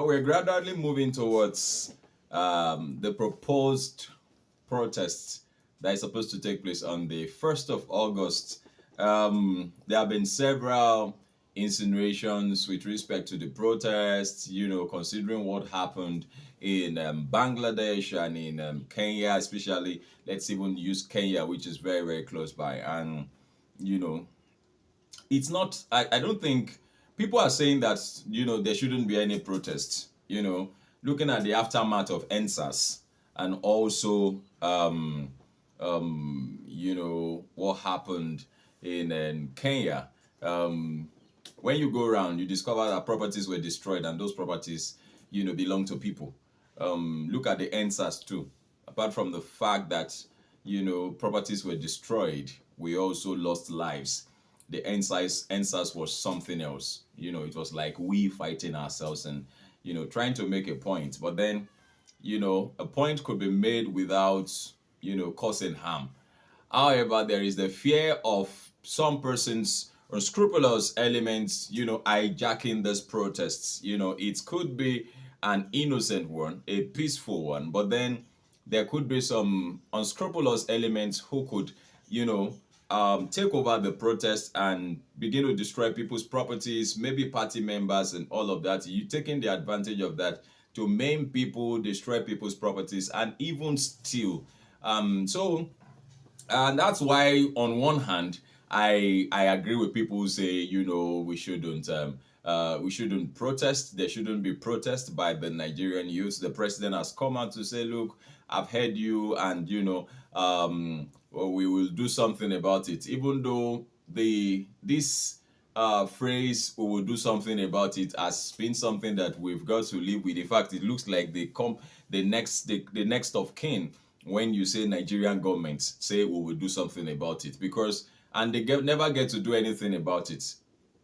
we're gradually moving towards the proposed protests that is supposed to take place on the 1st of August. There have been several insinuations with respect to the protests, considering what happened in Bangladesh and in Kenya, especially. Let's even use Kenya, which is very, very close by. And, you know, it's not, I don't think people are saying that, there shouldn't be any protests, looking at the aftermath of NSAS and also, what happened in Kenya. When you go around, you discover that properties were destroyed and those properties, belong to people. Look at the NSAS too. Apart from the fact that, properties were destroyed, we also lost lives. The NSAS was something else. It was like we fighting ourselves and, trying to make a point. But then, a point could be made without, causing harm. However, there is the fear of some persons unscrupulous elements, hijacking these protests. It could be an innocent one, a peaceful one, but then there could be some unscrupulous elements who could, take over the protest and begin to destroy people's properties, maybe party members and all of that. You taking the advantage of that to maim people, destroy people's properties, and even steal. And that's why, on one hand, I agree with people who say, we shouldn't protest. There shouldn't be protest by the Nigerian youth. The president has come out to say, look, I've heard you, and well, we will do something about it. Even though this phrase "we will do something about it" has been something that we've got to live with. In fact, it looks like the next of kin when you say Nigerian government say we will do something about it, because and they never get to do anything about it.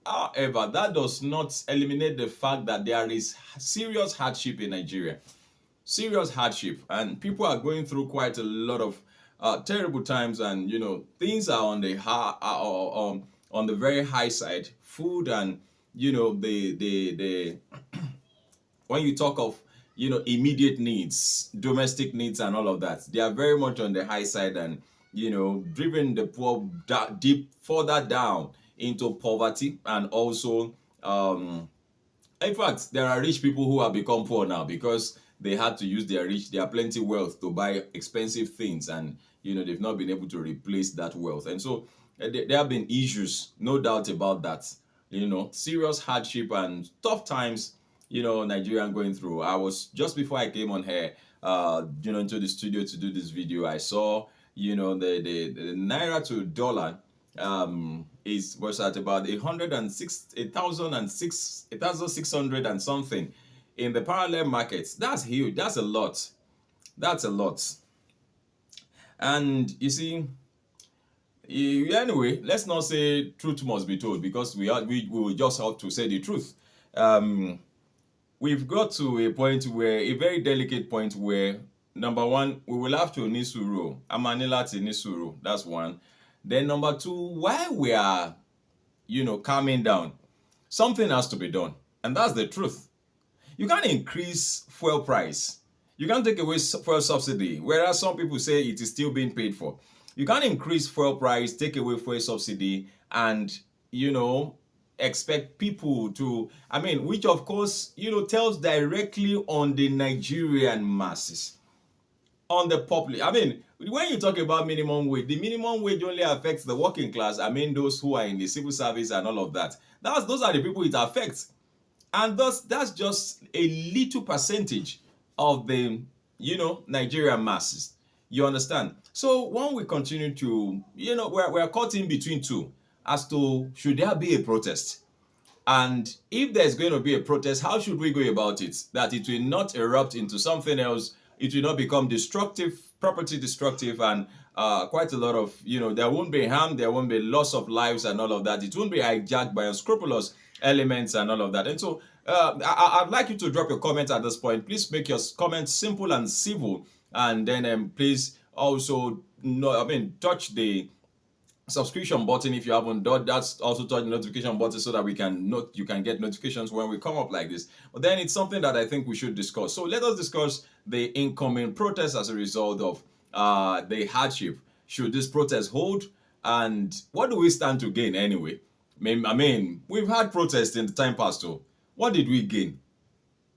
However, that does not eliminate the fact that there is serious hardship in Nigeria. Serious hardship, and people are going through quite a lot of terrible times, and things are on the on the very high side. Food and the when you talk of immediate needs, domestic needs, and all of that, they are very much on the high side, and driven the poor deep further down into poverty. And also, in fact, there are rich people who have become poor now because they had to use their plenty wealth to buy expensive things, and they've not been able to replace that wealth. And so there have been issues, no doubt about that. Serious hardship and tough times, Nigerian going through. I was, just before I came on here, into the studio to do this video, I saw, the naira to dollar was at about 1,600 and something in the parallel markets. That's huge. That's a lot. That's a lot. And you see, anyway, let's not say truth must be told, because we will just have to say the truth. We've got to a point where, a very delicate point where, number one, we will have to nisuru, amanilati nisuru. That's one. Then number two, while we are, calming down, something has to be done, and that's the truth. You can't increase fuel price. You can't take away fuel subsidy, whereas some people say it is still being paid for. You can't increase fuel price, take away fuel subsidy, and expect people to, which of course, tells directly on the Nigerian masses, on the public. When you talk about minimum wage, the minimum wage only affects the working class. Those who are in the civil service and all of that. Those are the people it affects. And thus, that's just a little percentage of the, Nigerian masses. You understand? So when we continue to, we're caught in between two as to, should there be a protest? And if there's going to be a protest, how should we go about it? That it will not erupt into something else, it will not become destructive, property destructive, and quite a lot of, there won't be harm, there won't be loss of lives and all of that. It won't be hijacked by unscrupulous elements and all of that. And so I'd like you to drop your comment at this point. Please make your comments simple and civil, and then please also touch the subscription button if you haven't done that's also touch the notification button so that we can note you can get notifications when we come up like this. But then it's something that I think we should discuss. So let us discuss the incoming protests as a result of the hardship. Should this protest hold, and what do we stand to gain anyway? I mean, we've had protests in the time past. So what did we gain?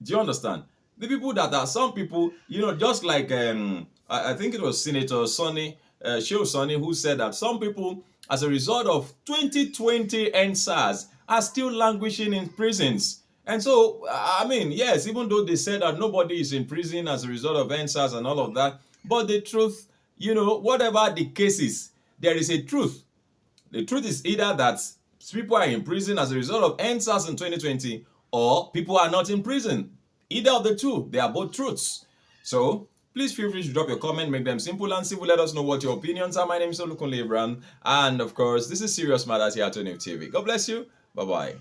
Do you understand? The people that are some people, just like I think it was Senator Sonny, Shehu Sonny, who said that some people, as a result of 2020 NSAS, are still languishing in prisons. And so, I mean, yes, even though they said that nobody is in prison as a result of NSAS and all of that, but the truth, whatever the case is, there is a truth. The truth is either that people are in prison as a result of NSAS in 2020, or people are not in prison. Either of the two, they are both truths. So please feel free to drop your comment, make them simple and civil. Let us know what your opinions are. My name is Olukunle Abraham, and of course, this is Serious Matters here at Tony TV. God bless you. Bye bye.